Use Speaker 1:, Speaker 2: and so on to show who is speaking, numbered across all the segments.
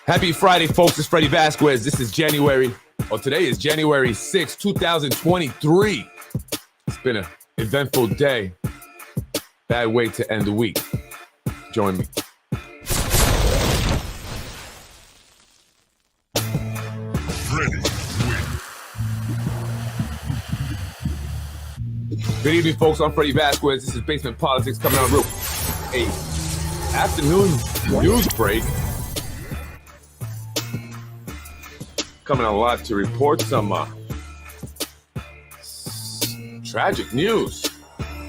Speaker 1: Happy Friday, folks. It's Freddie Vasquez. This is today is January 6, 2023. It's been an eventful day. Bad way to end the week. Join me. Good evening, folks. I'm Freddie Vasquez. This is Basement Politics coming out real afternoon news break. Coming on live to report some tragic news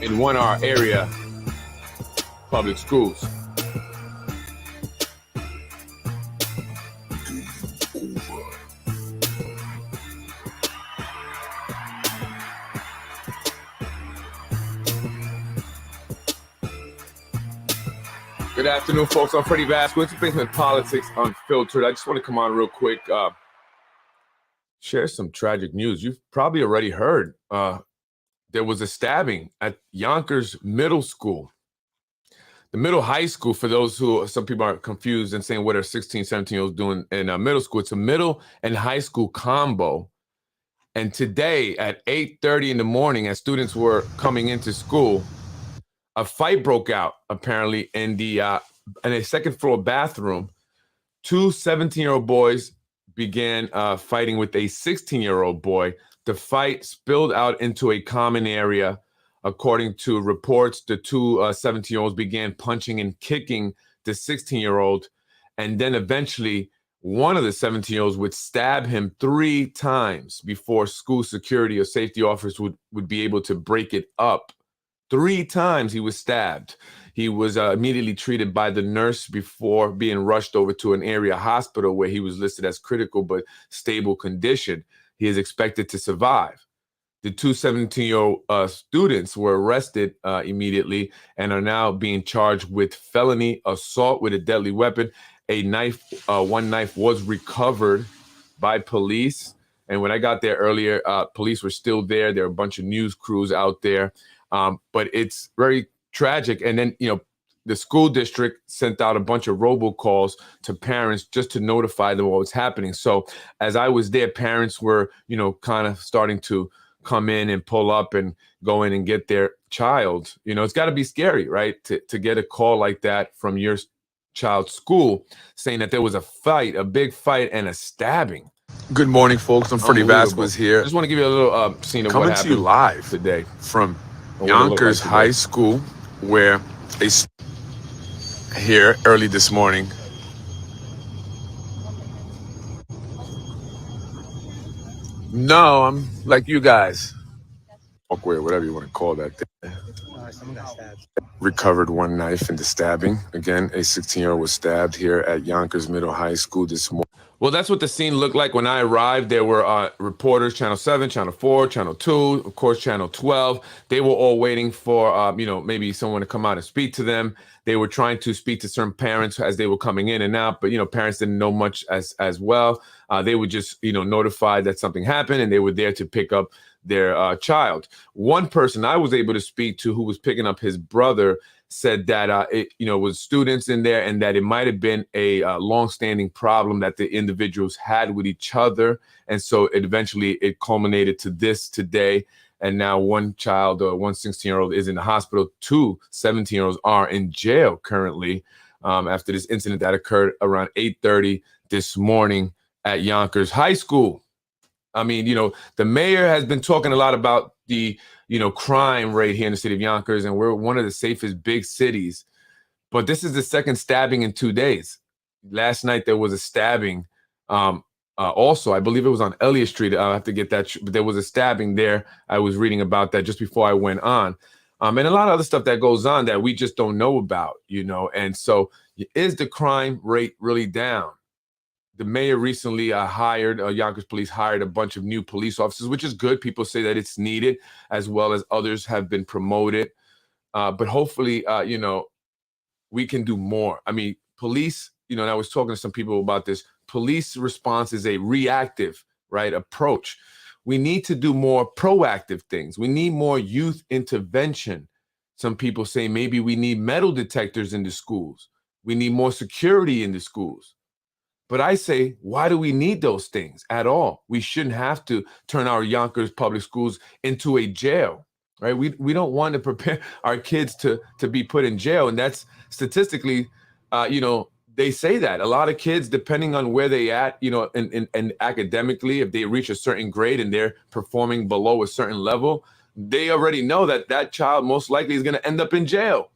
Speaker 1: in one of our area public schools. Good afternoon, folks. I'm Freddie Vasquez. Basement Politics Unfiltered. I just want to come on real quick. Share some tragic news. You've probably already heard there was a stabbing at Yonkers Middle School. The middle high school, for those who, some people are confused and saying what are 16, 17-year-olds doing in middle school. It's a middle and high school combo. And today at 8:30 in the morning, as students were coming into school, a fight broke out apparently in a second floor bathroom. Two 17-year-old boys began fighting with a 16-year-old boy. The fight spilled out into a common area. According to reports, the two 17-year-olds began punching and kicking the 16-year-old. And then eventually one of the 17-year-olds would stab him 3 times before school security or safety officers would be able to break it up. 3 times he was stabbed. He was immediately treated by the nurse before being rushed over to an area hospital where he was listed as critical but stable condition. He is expected to survive. The two 17-year-old students were arrested immediately and are now being charged with felony assault with a deadly weapon. A knife, one knife was recovered by police. And when I got there earlier, police were still there. There were a bunch of news crews out there. But it's very tragic. And then, the school district sent out a bunch of robocalls to parents just to notify them what was happening. So as I was there, parents were, kind of starting to come in and pull up and go in and get their child. It's got to be scary, right? To get a call like that from your child's school saying that there was a fight, a big fight and a stabbing.
Speaker 2: Good morning, folks. I'm Freddie Vasquez here.
Speaker 1: I just want to give you a little scene of
Speaker 2: coming
Speaker 1: what happened
Speaker 2: to you live
Speaker 1: today
Speaker 2: from Yonkers High School, where they here early this morning. No, I'm like you guys. Awkward, whatever you want to call that thing.
Speaker 3: Someone got stabbed.
Speaker 2: Recovered one knife in the stabbing. Again, a 16-year-old was stabbed here at Yonkers Middle High School this morning.
Speaker 1: Well, that's what the scene looked like when I arrived. There were reporters, Channel 7, Channel 4, Channel 2, of course, Channel 12. They were all waiting for, maybe someone to come out and speak to them. They were trying to speak to certain parents as they were coming in and out, but, parents didn't know much as well. They were just, notified that something happened and they were there to pick up their child. One person I was able to speak to who was picking up his brother said that it was students in there and that it might have been a long-standing problem that the individuals had with each other, and so it culminated to this today. And now one child, one 16-year-old, is in the hospital. 2 17-year-olds are in jail currently after this incident that occurred around 8:30 this morning at Yonkers High School. I mean, the mayor has been talking a lot about the, crime rate here in the city of Yonkers, and we're one of the safest big cities. But this is the second stabbing in 2 days. Last night there was a stabbing. Also, I believe it was on Elliott Street. I'll have to get that. But there was a stabbing there. I was reading about that just before I went on. And a lot of other stuff that goes on that we just don't know about, And so is the crime rate really down? The mayor recently Yonkers Police hired a bunch of new police officers, which is good. People say that it's needed, as well as others have been promoted. But hopefully, we can do more. I mean, police, and I was talking to some people about this. Police response is a reactive, approach. We need to do more proactive things. We need more youth intervention Some people say maybe we need metal detectors in the schools. We need more security in the schools. But I say, why do we need those things at all? We shouldn't have to turn our Yonkers public schools into a jail, right? We don't want to prepare our kids to be put in jail. And that's statistically, they say that a lot of kids, depending on where they at, and academically, if they reach a certain grade and they're performing below a certain level, they already know that child most likely is going to end up in jail,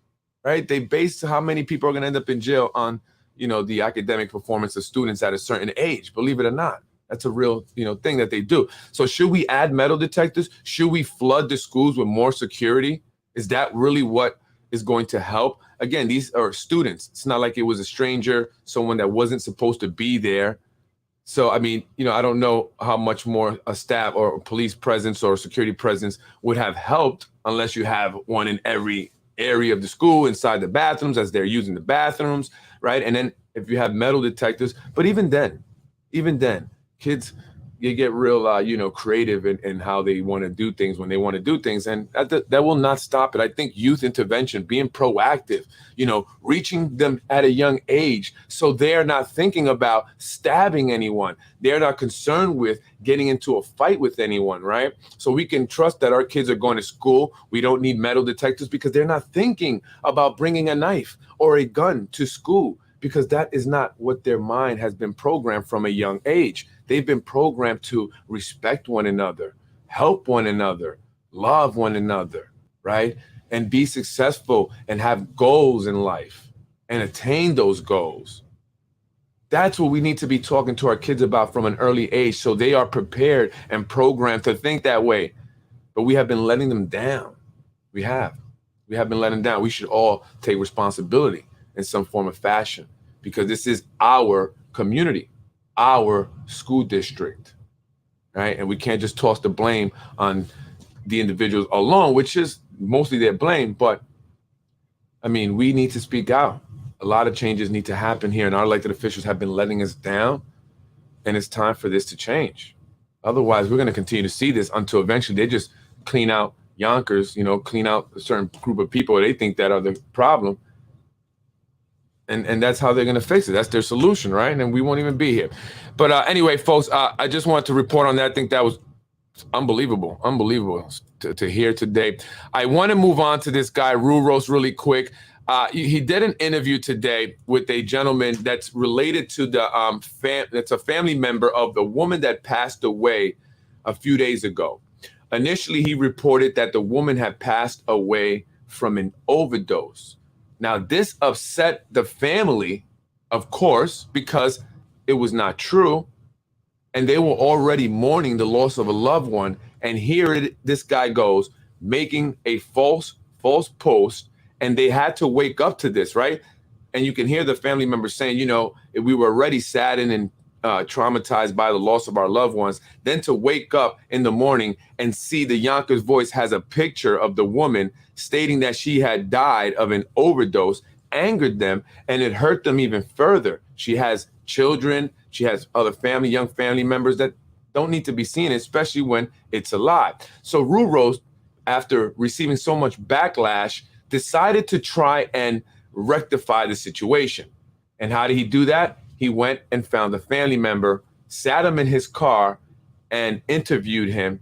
Speaker 1: right? They base how many people are going to end up in jail on the academic performance of students at a certain age, believe it or not. That's a real, thing that they do. So should we add metal detectors? Should we flood the schools with more security? Is that really what is going to help? Again, these are students. It's not like it was a stranger, someone that wasn't supposed to be there. So, I mean, I don't know how much more a staff or police presence or security presence would have helped unless you have one in every area of the school, inside the bathrooms as they're using the bathrooms, right? And then if you have metal detectors, but even then, kids, you get real, creative in how they want to do things when they want to do things. And that will not stop it. I think youth intervention, being proactive, reaching them at a young age so they're not thinking about stabbing anyone. They're not concerned with getting into a fight with anyone, right? So we can trust that our kids are going to school. We don't need metal detectors because they're not thinking about bringing a knife or a gun to school, because that is not what their mind has been programmed from a young age. They've been programmed to respect one another, help one another, love one another, right? And be successful and have goals in life and attain those goals. That's what we need to be talking to our kids about from an early age, so they are prepared and programmed to think that way. But we have been letting them down. We have been letting them down. We should all take responsibility in some form of fashion, because this is our community, our school district, right? And we can't just toss the blame on the individuals alone, which is mostly their blame. But I mean, we need to speak out. A lot of changes need to happen here, and our elected officials have been letting us down, and it's time for this to change. Otherwise, we're going to continue to see this until eventually they just clean out Yonkers, clean out a certain group of people they think that are the problem. And that's how they're going to fix it. That's their solution, right? And we won't even be here. But anyway, folks, I just wanted to report on that. I think that was unbelievable to hear today. I want to move on to this guy, Ruros, really quick. He did an interview today with a gentleman that's related to that's a family member of the woman that passed away a few days ago. Initially, he reported that the woman had passed away from an overdose. Now, this upset the family, of course, because it was not true. And they were already mourning the loss of a loved one. And here this guy goes, making a false post. And they had to wake up to this, right? And you can hear the family members saying, we were already saddened and traumatized by the loss of our loved ones. Then to wake up in the morning and see the Yonkers Voice has a picture of the woman stating that she had died of an overdose angered them, and it hurt them even further. She has children. She has other young family members that don't need to be seen, especially when it's a lie. So Ruros, after receiving so much backlash, decided to try and rectify the situation. And how did he do that? He went and found a family member, sat him in his car, and interviewed him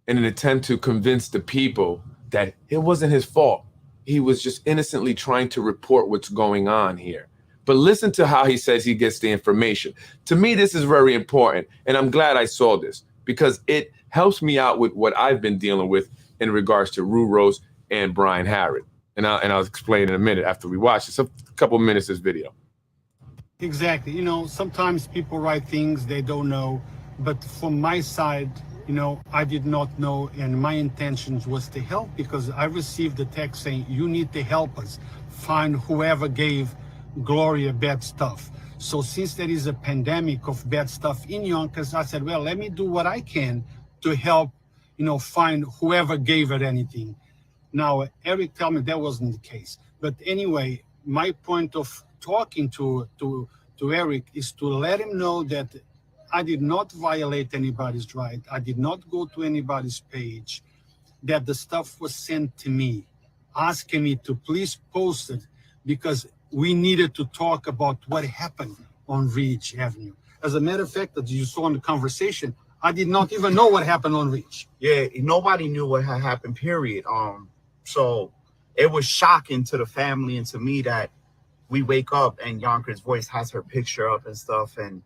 Speaker 1: in an attempt to convince the people that it wasn't his fault. He was just innocently trying to report what's going on here. But listen to how he says he gets the information. To me, this is very important, and I'm glad I saw this because it helps me out with what I've been dealing with in regards to Ruros and Brian Harrod. And I'll explain in a minute after we watch this. A couple of minutes of this video.
Speaker 3: Exactly. Sometimes people write things they don't know, but from my side, I did not know, and my intentions was to help, because I received a text saying, you need to help us find whoever gave Gloria bad stuff. So since there is a pandemic of bad stuff in Yonkers, I said, well, let me do what I can to help, find whoever gave her anything. Now, Eric told me that wasn't the case. But anyway, my point of talking to Eric is to let him know that I did not violate anybody's right. I did not go to anybody's page, that the stuff was sent to me. asking me to please post it because we needed to talk about what happened on Ridge Avenue. As a matter of fact, as you saw in the conversation, I did not even know what happened on Ridge.
Speaker 4: Yeah, nobody knew what had happened, period. So it was shocking to the family and to me that we wake up and Yonkers Voice has her picture up and stuff, and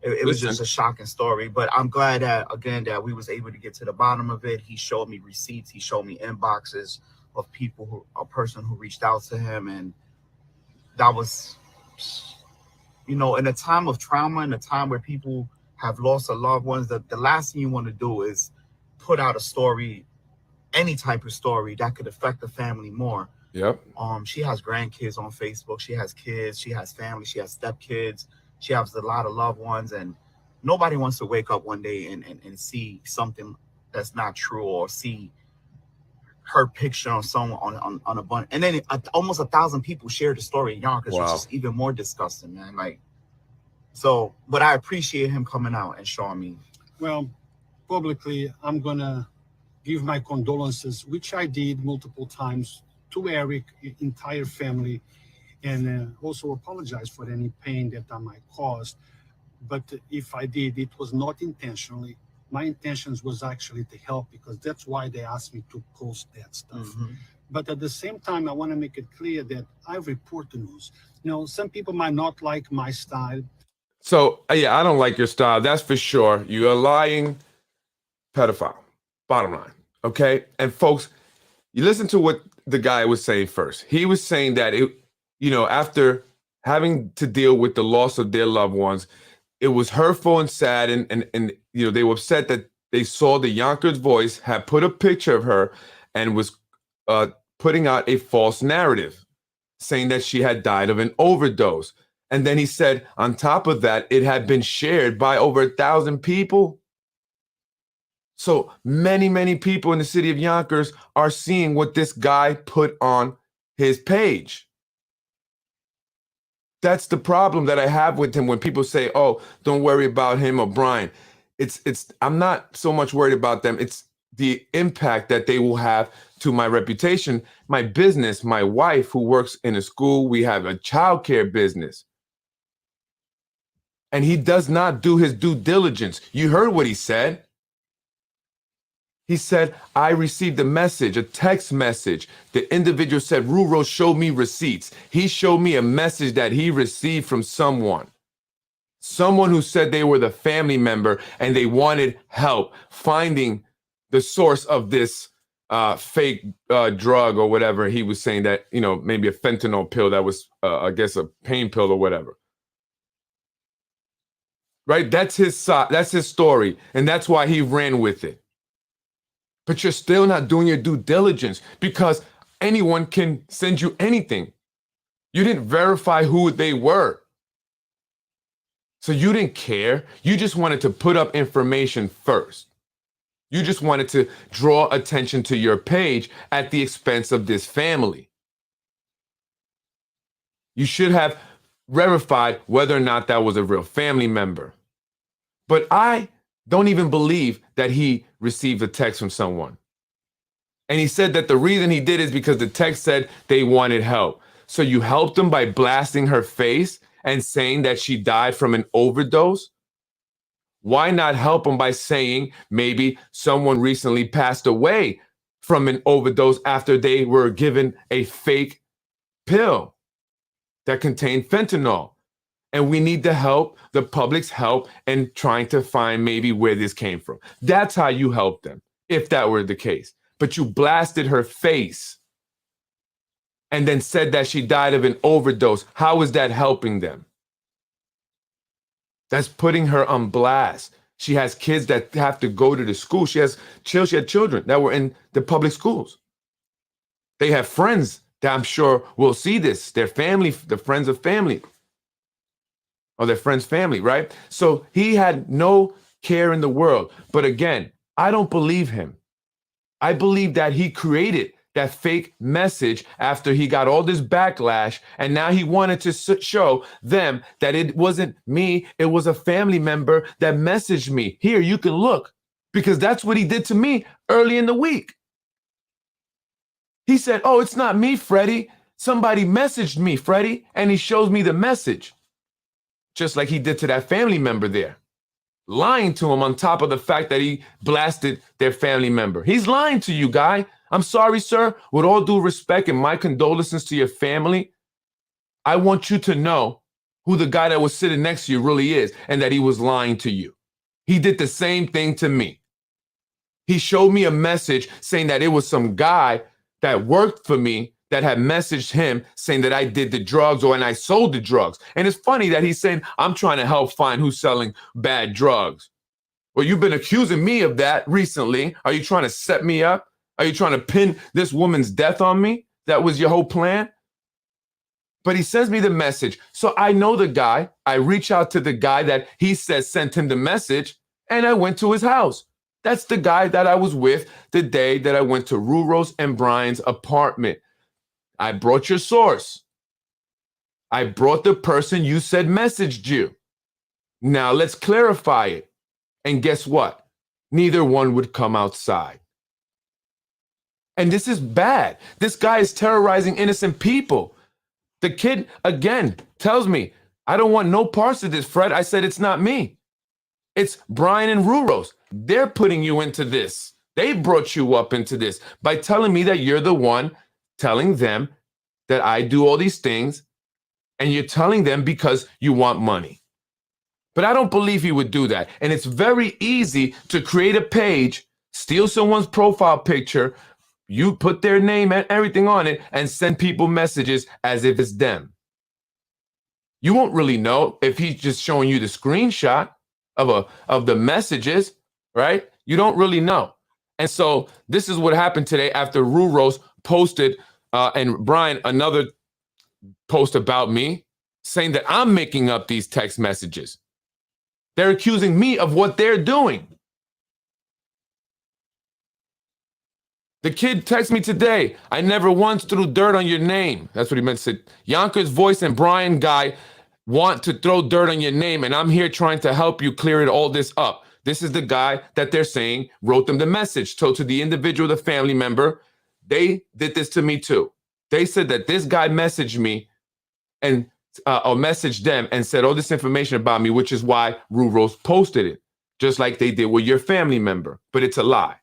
Speaker 4: it was just a shocking story. But I'm glad that, again, that we was able to get to the bottom of it. He showed me receipts. He showed me inboxes of people a person who reached out to him. And that was, you know, in a time of trauma, in a time where people have lost a loved ones, the last thing you want to do is put out a story, any type of story that could affect the family more.
Speaker 1: Yep.
Speaker 4: She has grandkids on Facebook. She has kids. She has family. She has stepkids. She has a lot of loved ones, and nobody wants to wake up one day and see something that's not true, or see her picture on someone on a bunch. And then almost 1,000 people shared the story in Yonkers,
Speaker 1: Wow.
Speaker 4: which is even more disgusting, man. Like, so, but I appreciate him coming out and showing me.
Speaker 3: Well, publicly, I'm gonna give my condolences, which I did multiple times, to Eric, entire family, and also apologize for any pain that I might cause. But if I did, it was not intentionally. My intentions was actually to help, because that's why they asked me to post that stuff.
Speaker 4: Mm-hmm.
Speaker 3: But at the same time, I want to make it clear that I report the news. You know, some people might not like my style.
Speaker 1: So, yeah, I don't like your style. That's for sure. You're a lying pedophile. Bottom line. Okay. And folks, you listen to what the guy was saying first. He was saying that, after having to deal with the loss of their loved ones, it was hurtful and sad. And they were upset that they saw the Yonkers Voice had put a picture of her and was putting out a false narrative, saying that she had died of an overdose. And then he said, on top of that, it had been shared by over 1,000 people. So many, many people in the city of Yonkers are seeing what this guy put on his page. That's the problem that I have with him when people say, oh, don't worry about him or Brian. I'm not so much worried about them. It's the impact that they will have to my reputation, my business, my wife who works in a school. We have a childcare business. And he does not do his due diligence. You heard what he said. He said, I received a message, a text message. The individual said, Ruro showed me receipts. He showed me a message that he received from someone who said they were the family member and they wanted help finding the source of this fake drug or whatever. He was saying that, maybe a fentanyl pill that was, I guess, a pain pill or whatever. Right? That's his story. And that's why he ran with it. But you're still not doing your due diligence, because anyone can send you anything. You didn't verify who they were. So you didn't care. You just wanted to put up information first. You just wanted to draw attention to your page at the expense of this family. You should have verified whether or not that was a real family member. But I don't even believe that he received a text from someone. And he said that the reason he did is because the text said they wanted help. So you helped him by blasting her face and saying that she died from an overdose? Why not help him by saying maybe someone recently passed away from an overdose after they were given a fake pill that contained fentanyl? And we need the help, the public's help, in trying to find maybe where this came from. That's how you help them, if that were the case. But you blasted her face and then said that she died of an overdose. How is that helping them? That's putting her on blast. She has kids that have to go to the school. She had children that were in the public schools. They have friends that I'm sure will see this, their family, the friends of family. Or their friend's family, right? So he had no care in the world. But again, I don't believe him. I believe that he created that fake message after he got all this backlash. And now he wanted to show them that it wasn't me. It was a family member that messaged me. Here, you can look. Because that's what he did to me early in the week. He said, oh, it's not me, Freddie. Somebody messaged me, Freddie, and he shows me the message. Just like he did to that family member there. Lying to him on top of the fact that he blasted their family member. He's lying to you, guy. I'm sorry, sir. With all due respect and my condolences to your family, I want you to know who the guy that was sitting next to you really is and that he was lying to you. He did the same thing to me. He showed me a message saying that it was some guy that worked for me that had messaged him saying that I did the drugs and I sold the drugs. And it's funny that he's saying, I'm trying to help find who's selling bad drugs. Well, you've been accusing me of that recently. Are you trying to set me up? Are you trying to pin this woman's death on me? That was your whole plan? But he sends me the message. So I know the guy. I reach out to the guy that he says sent him the message, and I went to his house. That's the guy that I was with the day that I went to Ruros and Brian's apartment. I brought your source. I brought the person you said messaged you. Now let's clarify it. And guess what? Neither one would come outside. And this is bad. This guy is terrorizing innocent people. The kid, again, tells me, I don't want no parts of this, Fred. I said, it's not me. It's Brian and Ruros. They're putting you into this. They brought you up into this by telling me that you're the one telling them that I do all these things, and you're telling them because you want money. But I don't believe he would do that. And it's very easy to create a page, steal someone's profile picture, you put their name and everything on it, and send people messages as if it's them. You won't really know if he's just showing you the screenshot of the messages, right? You don't really know. And so this is what happened today after Ruros posted and Brian another post about me saying that I'm making up these text messages. They're accusing me of what they're doing. The kid texted me today. I never once threw dirt on your name. That's what he meant to say. Yonkers Voice and Brian Guy want to throw dirt on your name, and I'm here trying to help you clear all this up. This is the guy that they're saying wrote them the message. So to the individual, the family member, they did this to me too. They said that this guy messaged me and or messaged them and said all this information about me, which is why Ruros posted it, just like they did with your family member. But it's a lie.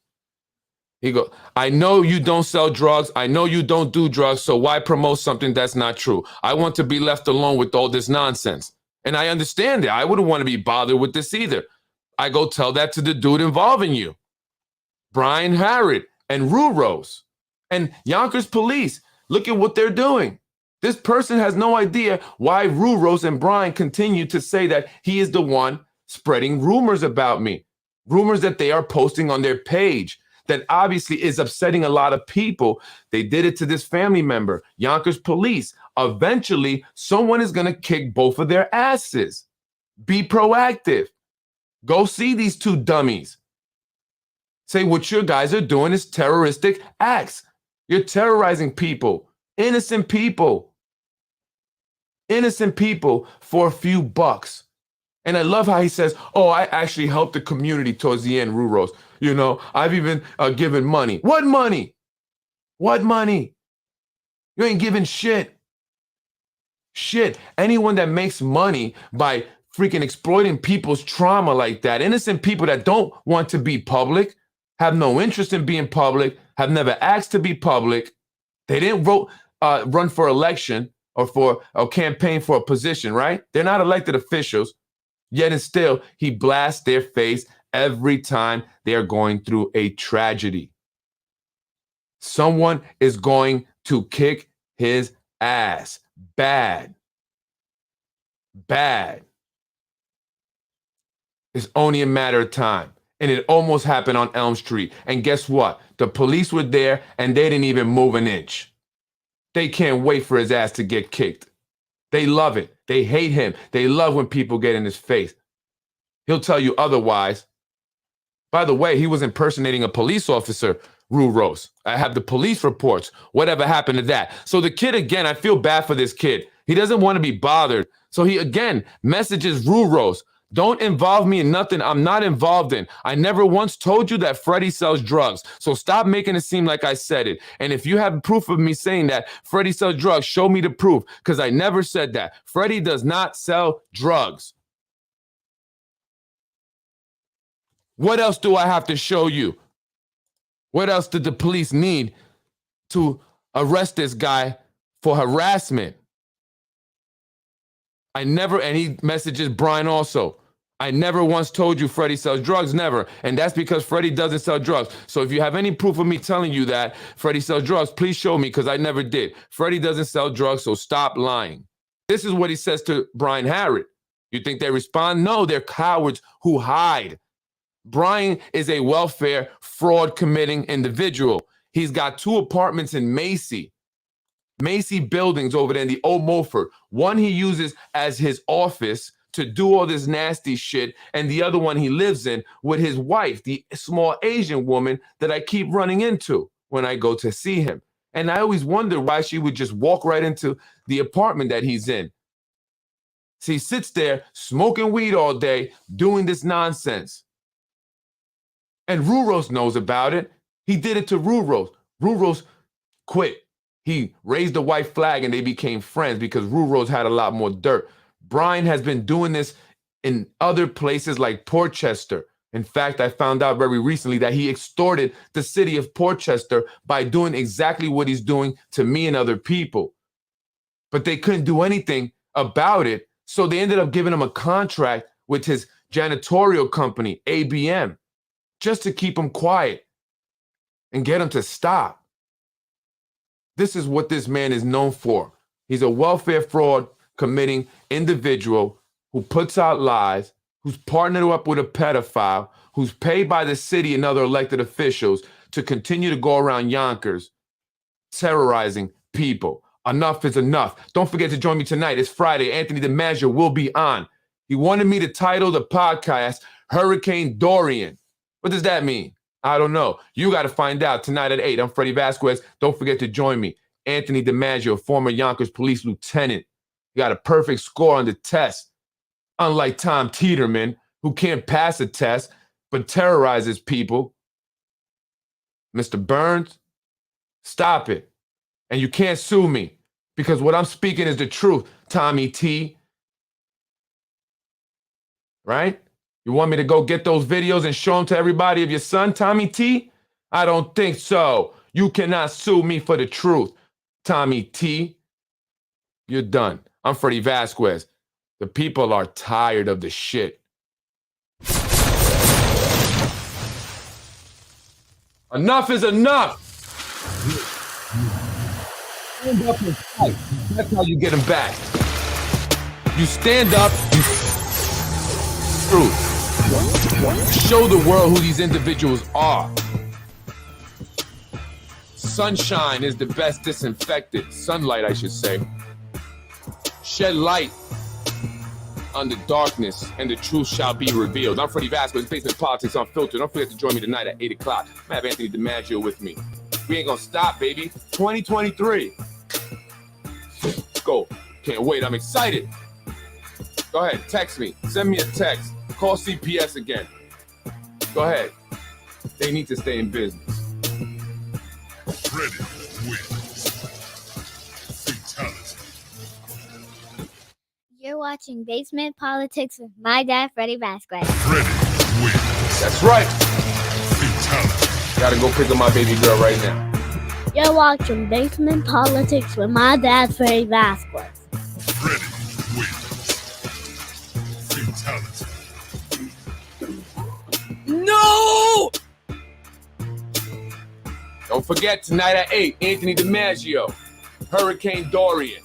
Speaker 1: He goes, I know you don't sell drugs. I know you don't do drugs. So why promote something that's not true? I want to be left alone with all this nonsense. And I understand it. I wouldn't want to be bothered with this either. I go tell that to the dude involving you, Brian Harrod and Ruros and Yonkers Police. Look at what they're doing. This person has no idea why Ruros and Brian continue to say that he is the one spreading rumors about me, rumors that they are posting on their page that obviously is upsetting a lot of people. They did it to this family member, Yonkers Police. Eventually, someone is going to kick both of their asses. Be proactive. Go see these two dummies. Say what you guys are doing is terroristic acts. You're terrorizing people, innocent people for a few bucks. And I love how he says, oh, I actually helped the community towards the end, Ruros. You know, I've even given money. What money? What money? You ain't giving shit. Shit. Anyone that makes money by freaking exploiting people's trauma like that, innocent people that don't want to be public, have no interest in being public, have never asked to be public. They didn't run for election or for a campaign for a position, right? They're not elected officials. Yet and still, he blasts their face every time they are going through a tragedy. Someone is going to kick his ass. Bad. Bad. It's only a matter of time. And it almost happened on Elm Street. And guess what? The police were there and they didn't even move an inch. They can't wait for his ass to get kicked. They love it. They hate him. They love when people get in his face. He'll tell you otherwise. By the way, he was impersonating a police officer, Ruros. I have the police reports. Whatever happened to that? So the kid, again, I feel bad for this kid. He doesn't want to be bothered. So he, again, messages Ruros. Don't involve me in nothing I'm not involved in. I never once told you that Freddie sells drugs. So stop making it seem like I said it. And if you have proof of me saying that Freddie sells drugs, show me the proof, because I never said that. Freddie does not sell drugs. What else do I have to show you? What else did the police need to arrest this guy for harassment? I never, and he messages Brian also. I never once told you Freddie sells drugs, never. And that's because Freddie doesn't sell drugs. So if you have any proof of me telling you that Freddie sells drugs, please show me, because I never did. Freddie doesn't sell drugs, so stop lying. This is what he says to Brian Harrod. You think they respond? No, they're cowards who hide. Brian is a welfare fraud committing individual. He's got 2 apartments in Macy buildings over there in the Old Milford. One he uses as his office to do all this nasty shit, and the other one he lives in with his wife, the small Asian woman that I keep running into when I go to see him. And I always wonder why she would just walk right into the apartment that he's in. So he sits there smoking weed all day, doing this nonsense. And Ruros knows about it. He did it to Ruros. Ruros quit. He raised the white flag and they became friends because Ruros had a lot more dirt. Brian has been doing this in other places like Portchester. In fact, I found out very recently that he extorted the city of Portchester by doing exactly what he's doing to me and other people. But they couldn't do anything about it, so they ended up giving him a contract with his janitorial company, ABM, just to keep him quiet and get him to stop. This is what this man is known for. He's a welfare fraud committing individual who puts out lies, who's partnered up with a pedophile, who's paid by the city and other elected officials to continue to go around Yonkers terrorizing people. Enough is enough. Don't forget to join me tonight. It's Friday. Anthony DiMaggio will be on. He wanted me to title the podcast Hurricane Dorian. What does that mean? I don't know. You got to find out tonight at 8. I'm Freddie Vasquez. Don't forget to join me. Anthony DiMaggio, former Yonkers police lieutenant. He got a perfect score on the test. Unlike Tom Teeterman, who can't pass a test, but terrorizes people. Mr. Burns, stop it. And you can't sue me because what I'm speaking is the truth, Tommy T. Right? You want me to go get those videos and show them to everybody of your son, Tommy T? I don't think so. You cannot sue me for the truth, Tommy T. You're done. I'm Freddie Vasquez. The people are tired of the shit. Enough is enough. Stand up and fight. That's how you get them back. You stand up, you truth. Show the world who these individuals are. Sunshine is the best disinfectant. Sunlight, I should say. Shed light on the darkness, and the truth shall be revealed. I'm Freddie Vasquez, Basement Politics Unfiltered. Don't forget to join me tonight at 8 o'clock. I have Anthony DiMaggio with me. We ain't gonna stop, baby. 2023. Let's go. Can't wait. I'm excited. Go ahead. Text me. Send me a text. Call CPS again. Go ahead. They need to stay in business.
Speaker 5: Freddie wins. Fatality.
Speaker 6: You're watching Basement Politics with my dad, Freddie Vasquez.
Speaker 5: Freddie wins.
Speaker 1: That's right.
Speaker 5: Fatality.
Speaker 1: Gotta go pick up my baby girl right now.
Speaker 6: You're watching Basement Politics with my dad, Freddie Vasquez.
Speaker 5: Freddie wins. Fatality.
Speaker 1: No! Don't forget, tonight at 8, Anthony DiMaggio, Hurricane Dorian.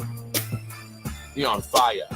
Speaker 1: He on fire.